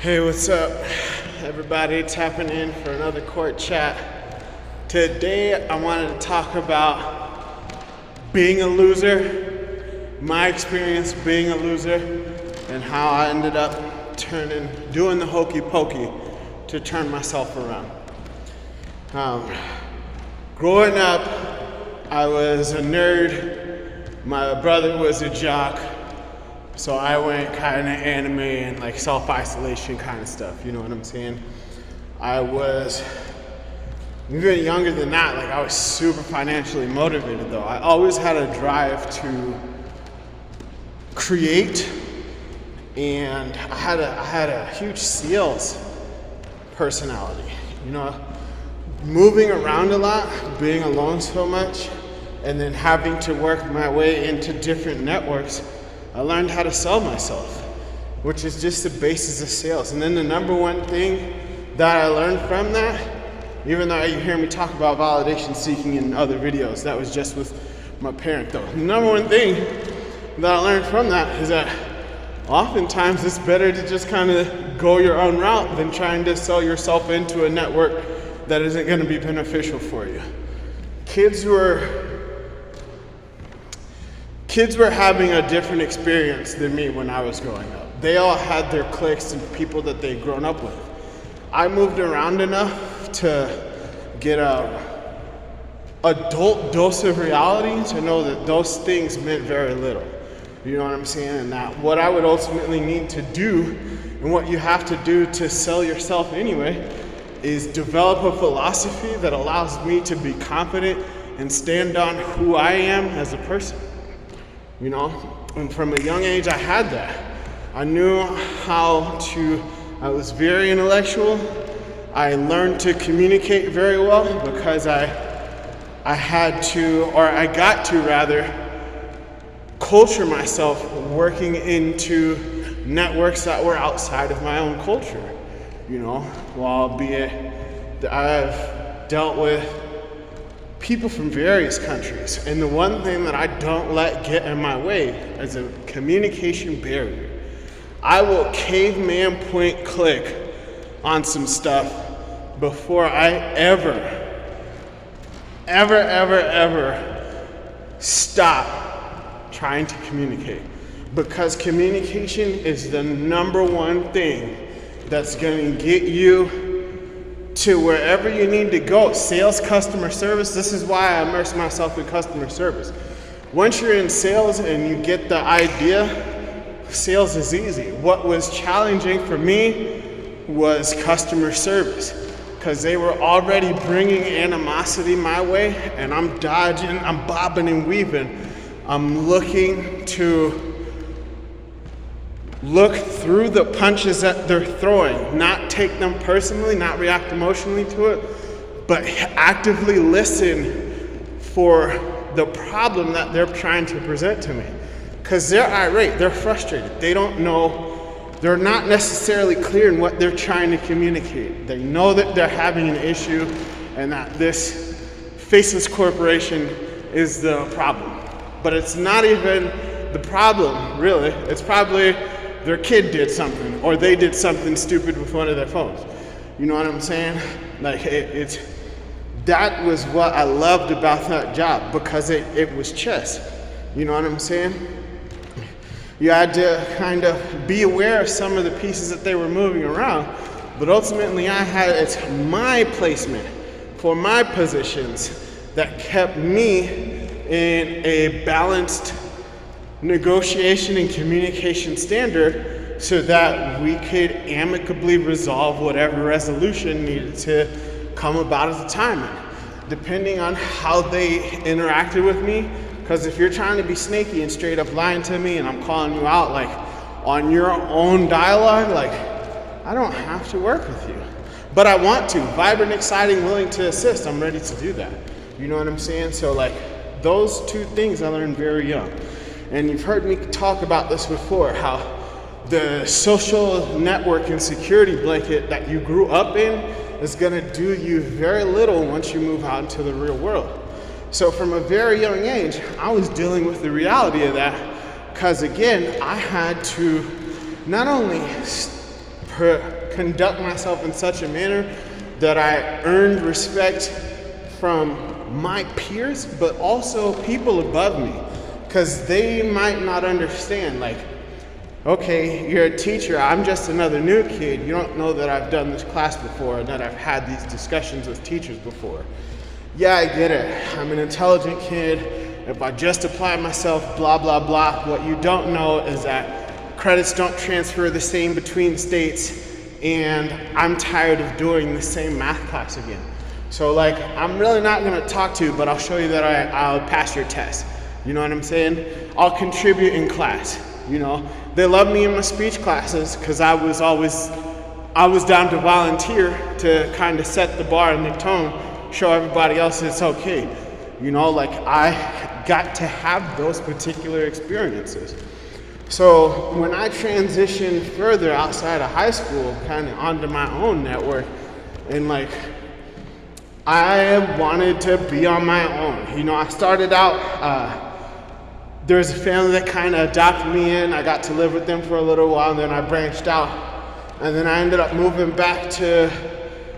Hey, what's up, everybody? Tapping in for another court chat. Today, I wanted to talk about being a loser, my experience being a loser, and how I ended up doing the hokey pokey to turn myself around. Growing up, I was a nerd. My brother was a jock. So I went kind of anime and like self-isolation kind of stuff, you know what I'm saying? I was even younger than that, like I was super financially motivated though. I always had a drive to create, and I had a huge sales personality, you know? Moving around a lot, being alone so much, and then having to work my way into different networks, I learned how to sell myself, which is just the basis of sales. And then the number one thing that I learned from that, even though you hear me talk about validation seeking in other videos, that was just with my parent though. The number one thing that I learned from that is that oftentimes it's better to just kind of go your own route than trying to sell yourself into a network that isn't going to be beneficial for you. Kids were having a different experience than me when I was growing up. They all had their cliques and people that they'd grown up with. I moved around enough to get a adult dose of reality to know that those things meant very little. You know what I'm saying? And that what I would ultimately need to do, and what you have to do to sell yourself anyway, is develop a philosophy that allows me to be confident and stand on who I am as a person. You know, and from a young age I had that. I knew I was very intellectual. I learned to communicate very well because I got to culture myself working into networks that were outside of my own culture. You know, albeit that I've dealt with people from various countries, and the one thing that I don't let get in my way is a communication barrier. I will caveman point click on some stuff before I ever stop trying to communicate, because communication is the number one thing that's going to get you to wherever you need to go. Sales, customer service, this is why I immerse myself in customer service. Once you're in sales and you get the idea, sales is easy. What was challenging for me was customer service, because they were already bringing animosity my way, and I'm dodging, I'm bobbing and weaving. I'm looking to look through the punches that they're throwing, not take them personally, not react emotionally to it, but actively listen for the problem that they're trying to present to me. Because they're irate, they're frustrated, they don't know, they're not necessarily clear in what they're trying to communicate. They know that they're having an issue and that this faceless corporation is the problem. But it's not even the problem, really. It's probably their kid did something, or they did something stupid with one of their phones. You know what I'm saying? Like that was what I loved about that job, because it was chess. You know what I'm saying? You had to kind of be aware of some of the pieces that they were moving around, but ultimately it's my placement for my positions that kept me in a balanced negotiation and communication standard, so that we could amicably resolve whatever resolution needed to come about at the time. And depending on how they interacted with me, because if you're trying to be snaky and straight up lying to me and I'm calling you out like on your own dialogue, like I don't have to work with you, but I want to. Vibrant, exciting, willing to assist, I'm ready to do that. You know what I'm saying? So like those two things I learned very young. And you've heard me talk about this before, how the social network and security blanket that you grew up in is going to do you very little once you move out into the real world. So from a very young age, I was dealing with the reality of that, because again, I had to not only conduct myself in such a manner that I earned respect from my peers, but also people above me, because they might not understand, like, okay, you're a teacher, I'm just another new kid. You don't know that I've done this class before and that I've had these discussions with teachers before. Yeah, I get it. I'm an intelligent kid. If I just apply myself, blah, blah, blah. What you don't know is that credits don't transfer the same between states, and I'm tired of doing the same math class again. So like, I'm really not gonna talk to you, but I'll show you that I'll pass your test. You know what I'm saying? I'll contribute in class, you know? They love me in my speech classes because I was down to volunteer to kind of set the bar and the tone, show everybody else it's okay. You know, like I got to have those particular experiences. So when I transitioned further outside of high school, kind of onto my own network, and like, I wanted to be on my own. You know, I started out, there was a family that kind of adopted me in. I got to live with them for a little while, and then I branched out. And then I ended up moving back to,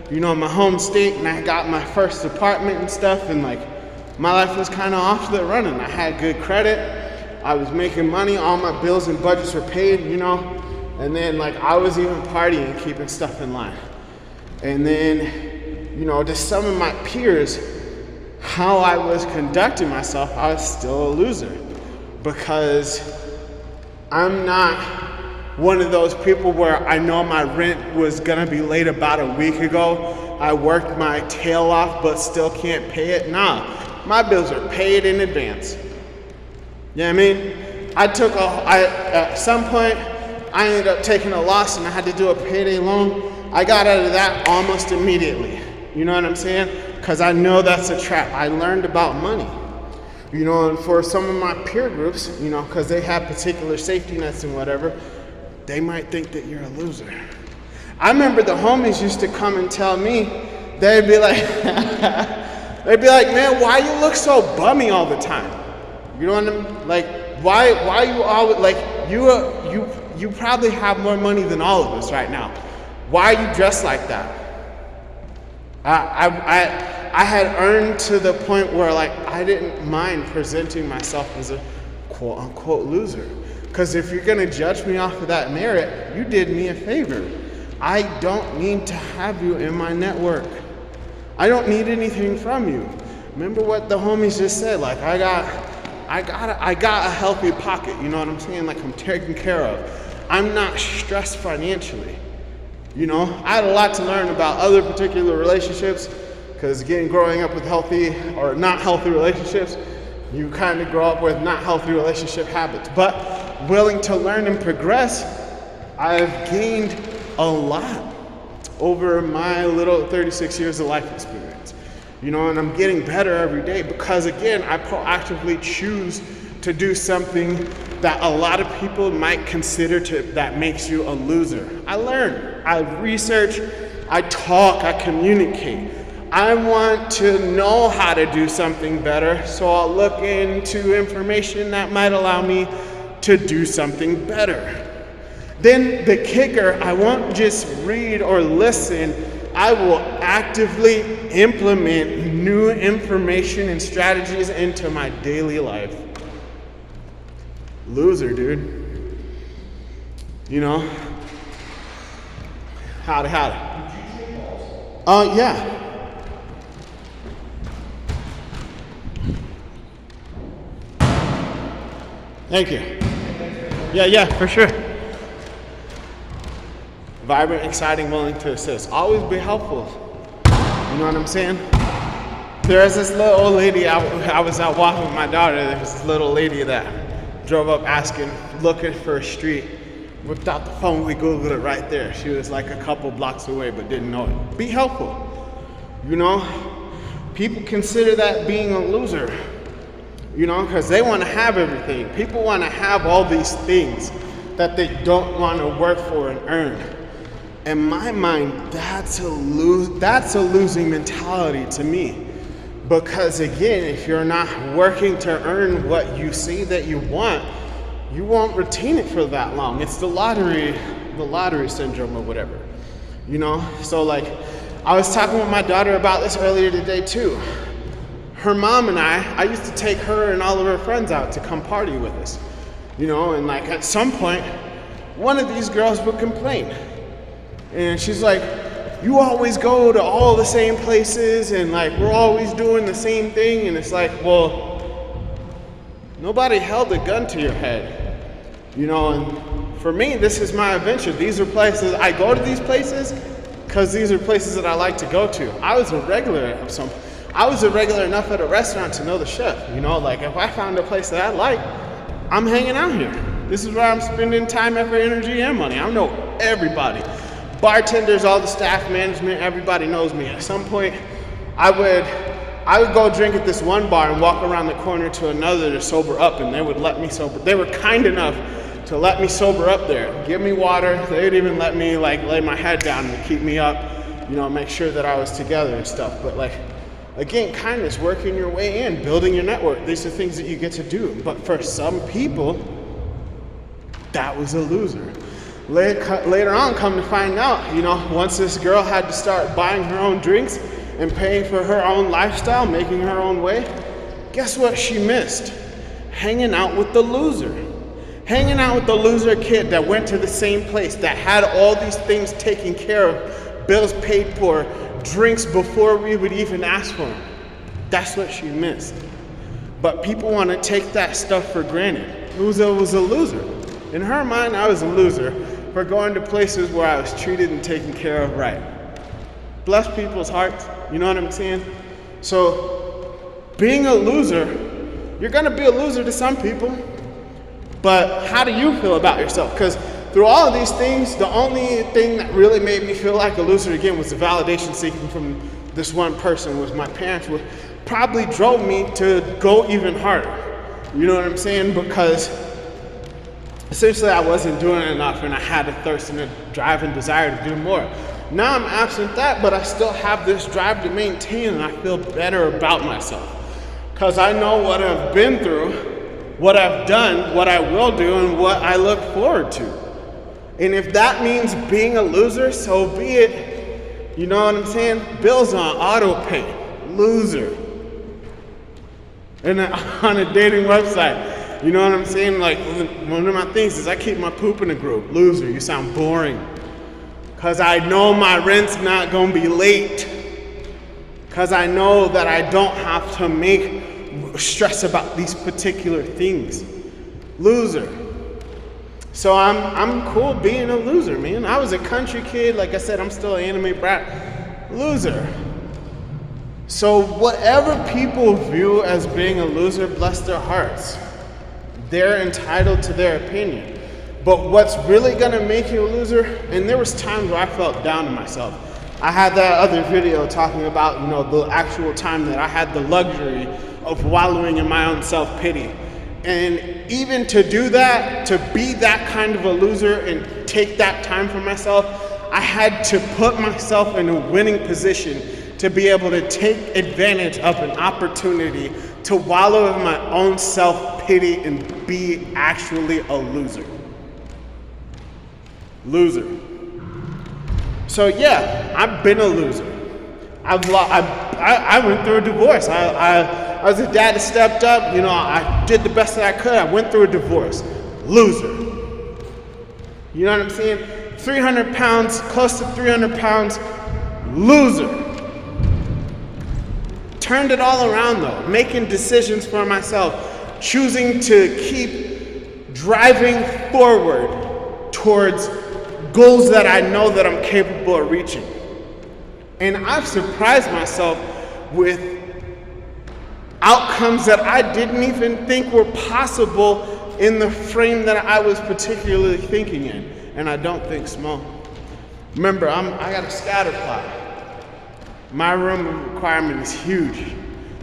you know, my home state, and I got my first apartment and stuff, and like, my life was kind of off the running. I had good credit. I was making money. All my bills and budgets were paid, you know. And then like, I was even partying, keeping stuff in line. And then, you know, to some of my peers, how I was conducting myself, I was still a loser. Because I'm not one of those people where I know my rent was gonna be late about a week ago. I worked my tail off but still can't pay it. Nah, my bills are paid in advance. You know what I mean? At some point, I ended up taking a loss and I had to do a payday loan. I got out of that almost immediately. You know what I'm saying? Because I know that's a trap. I learned about money. You know, and for some of my peer groups, you know, because they have particular safety nets and whatever, they might think that you're a loser. I remember the homies used to come and tell me, they'd be like, man, why you look so bummy all the time? You know what I mean? Like, why you always, like, you probably have more money than all of us right now. Why are you dressed like that? I had earned to the point where like I didn't mind presenting myself as a quote unquote loser. Because if you're gonna judge me off of that merit, you did me a favor. I don't need to have you in my network. I don't need anything from you. Remember what the homies just said, like I got a healthy pocket, you know what I'm saying? Like I'm taken care of. I'm not stressed financially. You know, I had a lot to learn about other particular relationships, because growing up with healthy or not healthy relationships, you kind of grow up with not healthy relationship habits. But willing to learn and progress, I've gained a lot over my little 36 years of life experience. You know, and I'm getting better every day because again, I proactively choose to do something that a lot of people might consider that makes you a loser. I learn, I research, I talk, I communicate. I want to know how to do something better, so I'll look into information that might allow me to do something better. Then the kicker, I won't just read or listen, I will actively implement new information and strategies into my daily life. Loser, dude. You know? Howdy. Yeah. Thank you. Yeah, for sure. Vibrant, exciting, willing to assist. Always be helpful. You know what I'm saying? There's this little old lady, I was out walking with my daughter, there was this little lady that drove up looking for a street, whipped out the phone, we Googled it right there. She was like a couple blocks away but didn't know it. Be helpful. You know, people consider that being a loser. You know, because they want to have everything. People want to have all these things that they don't want to work for and earn. In my mind, that's a losing mentality to me. Because again, if you're not working to earn what you say that you want, you won't retain it for that long. It's the lottery the lottery syndrome or whatever, you know? So like, I was talking with my daughter about this earlier today too. Her mom and I used to take her and all of her friends out to come party with us, you know, and like at some point, one of these girls would complain. And she's like, you always go to all the same places and like we're always doing the same thing. And it's like, well, nobody held a gun to your head, you know, and for me, this is my adventure. These are places, I go to these places because these are places that I like to go to. I was a regular enough at a restaurant to know the chef, you know, like if I found a place that I like, I'm hanging out here. This is where I'm spending time, effort, energy, and money. I know everybody. Bartenders, all the staff, management, everybody knows me. At some point, I would go drink at this one bar and walk around the corner to another to sober up, and they would let me sober. They were kind enough to let me sober up there, give me water. They'd even let me like lay my head down and keep me up, you know, make sure that I was together and stuff. But like, again, kindness, working your way in, building your network. These are things that you get to do. But for some people, that was a loser. Later on, come to find out, you know, once this girl had to start buying her own drinks and paying for her own lifestyle, making her own way, guess what she missed? Hanging out with the loser. Hanging out with the loser kid that went to the same place, that had all these things taken care of, bills paid for, drinks before we would even ask for them. That's what she missed. But people want to take that stuff for granted. Uzo was a loser. In her mind, I was a loser for going to places where I was treated and taken care of right. Bless people's hearts, you know what I'm saying? So, being a loser, you're gonna be a loser to some people, but how do you feel about yourself? Because through all of these things, the only thing that really made me feel like a loser again was the validation seeking from this one person, was my parents, which probably drove me to go even harder. You know what I'm saying? Because essentially I wasn't doing enough and I had a thirst and a drive and desire to do more. Now I'm absent that, but I still have this drive to maintain, and I feel better about myself. Because I know what I've been through, what I've done, what I will do, and what I look forward to. And if that means being a loser, so be it. You know what I'm saying? Bills on auto pay, loser. And on a dating website, you know what I'm saying? Like, one of my things is I keep my poop in a group. Loser, you sound boring. Because I know my rent's not going to be late. Because I know that I don't have to make stress about these particular things. Loser. So I'm cool being a loser, man. I was a country kid. Like I said, I'm still an anime brat. Loser. So whatever people view as being a loser, bless their hearts. They're entitled to their opinion. But what's really gonna make you a loser, and there was times where I felt down to myself. I had that other video talking about, you know, the actual time that I had the luxury of wallowing in my own self-pity. And even to do that, to be that kind of a loser and take that time for myself, I had to put myself in a winning position to be able to take advantage of an opportunity to wallow in my own self-pity and be actually a loser. Loser. So yeah, I've been a loser. I went through a divorce. I was a dad that stepped up. You know, I did the best that I could. I went through a divorce. Loser. You know what I'm saying? 300 pounds, close to 300 pounds. Loser. Turned it all around though, making decisions for myself, choosing to keep driving forward towards goals that I know that I'm capable of reaching. And I've surprised myself with outcomes that I didn't even think were possible in the frame that I was particularly thinking in. And I don't think small. Remember, I got a scatter plot. My room of requirement is huge.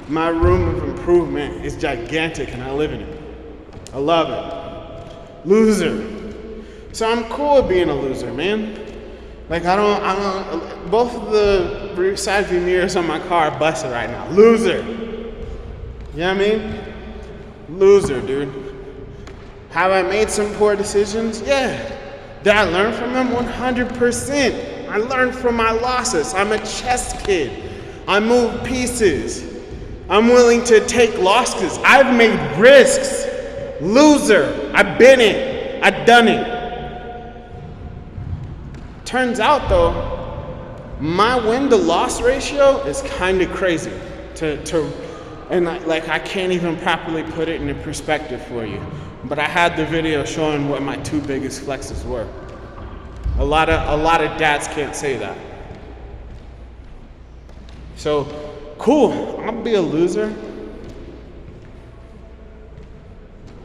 My room of improvement is gigantic, and I live in it. I love it. Loser. So I'm cool with being a loser, man. Like I don't, both of the side view mirrors on my car are busted right now. Loser. You know what I mean? Loser, dude. Have I made some poor decisions? Yeah. Did I learn from them? 100%. I learned from my losses. I'm a chess kid. I move pieces. I'm willing to take losses. I've made risks. Loser. I've been it. I've done it. Turns out though, my win to loss ratio is kind of crazy and I can't even properly put it into perspective for you. But I had the video showing what my 2 biggest flexes were. A lot of dads can't say that. So, cool, I'll be a loser.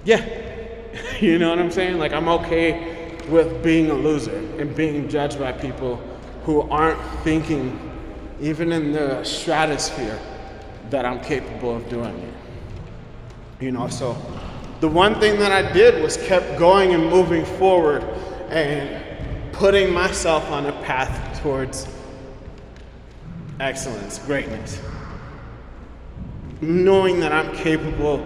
Yeah, you know what I'm saying? Like, I'm okay with being a loser and being judged by people who aren't thinking, even in the stratosphere, that I'm capable of doing it. You know, so the one thing that I did was kept going and moving forward and putting myself on a path towards excellence, greatness. Knowing that I'm capable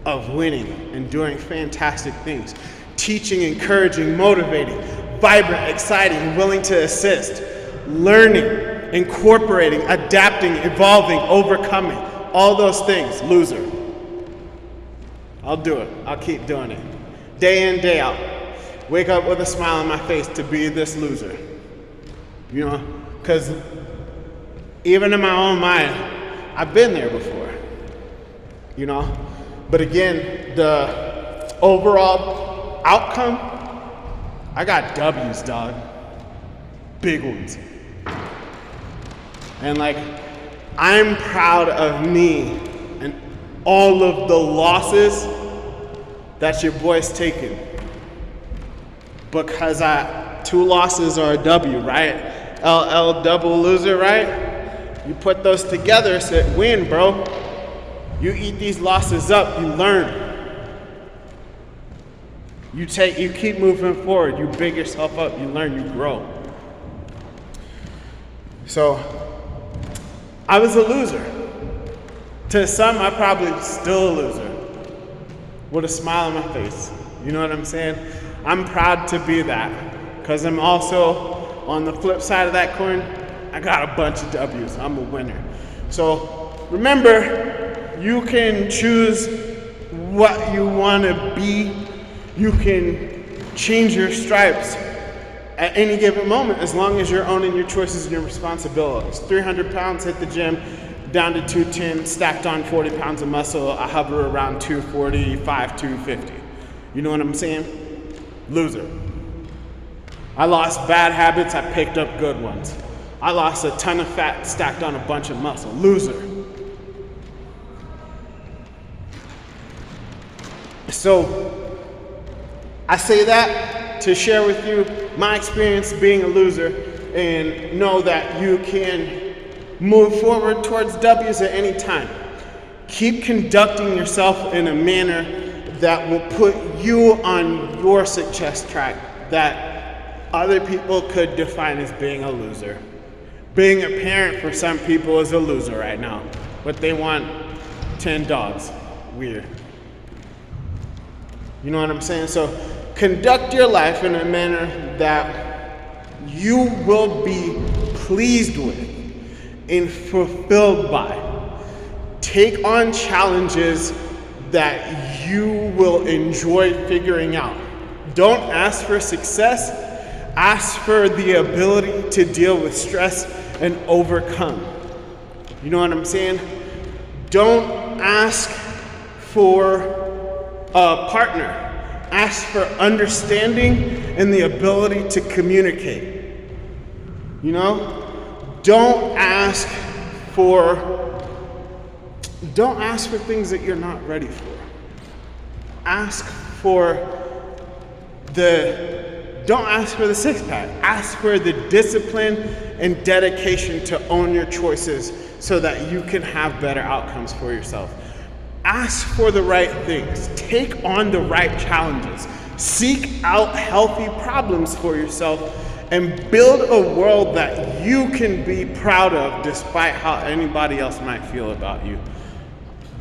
of winning and doing fantastic things. Teaching, encouraging, motivating, vibrant, exciting, willing to assist, learning, incorporating, adapting, evolving, overcoming, all those things. Loser. I'll do it. I'll keep doing it. Day in, day out. Wake up with a smile on my face to be this loser. You know, because even in my own mind, I've been there before. You know, but again, the overall outcome, I got W's, dog. Big ones. And like, I'm proud of me and all of the losses that your boy's taken. Because 2 losses are a W, right? LL double loser, right? You put those together, it's a win, bro. You eat these losses up, you learn. You keep moving forward, you big yourself up, you learn, you grow. So, I was a loser. To some, I'm probably still a loser. With a smile on my face. You know what I'm saying? I'm proud to be that. Because I'm also, on the flip side of that coin, I got a bunch of W's. I'm a winner. So, remember, you can choose what you want to be. You can change your stripes at any given moment as long as you're owning your choices and your responsibilities. 300 pounds, hit the gym, down to 210, stacked on 40 pounds of muscle. I hover around 245, 250. You know what I'm saying? Loser. I lost bad habits, I picked up good ones. I lost a ton of fat, stacked on a bunch of muscle. Loser. So, I say that to share with you my experience being a loser and know that you can move forward towards W's at any time. Keep conducting yourself in a manner that will put you on your success track that other people could define as being a loser. Being a parent for some people is a loser right now, but they want 10 dogs. Weird. You know what I'm saying? So conduct your life in a manner that you will be pleased with and fulfilled by. Take on challenges that you will enjoy figuring out. Don't ask for success, ask for the ability to deal with stress and overcome. You know what I'm saying? Don't ask for a partner. Ask for understanding and the ability to communicate. You know? Don't ask for things that you're not ready for. Don't ask for the six-pack. Ask for the discipline and dedication to own your choices so that you can have better outcomes for yourself. Ask for the right things. Take on the right challenges. Seek out healthy problems for yourself and build a world that you can be proud of despite how anybody else might feel about you.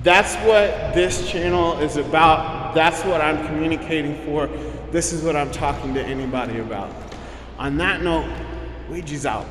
That's what this channel is about. That's what I'm communicating for. this is what I'm talking to anybody about. On that note, Ouija's out.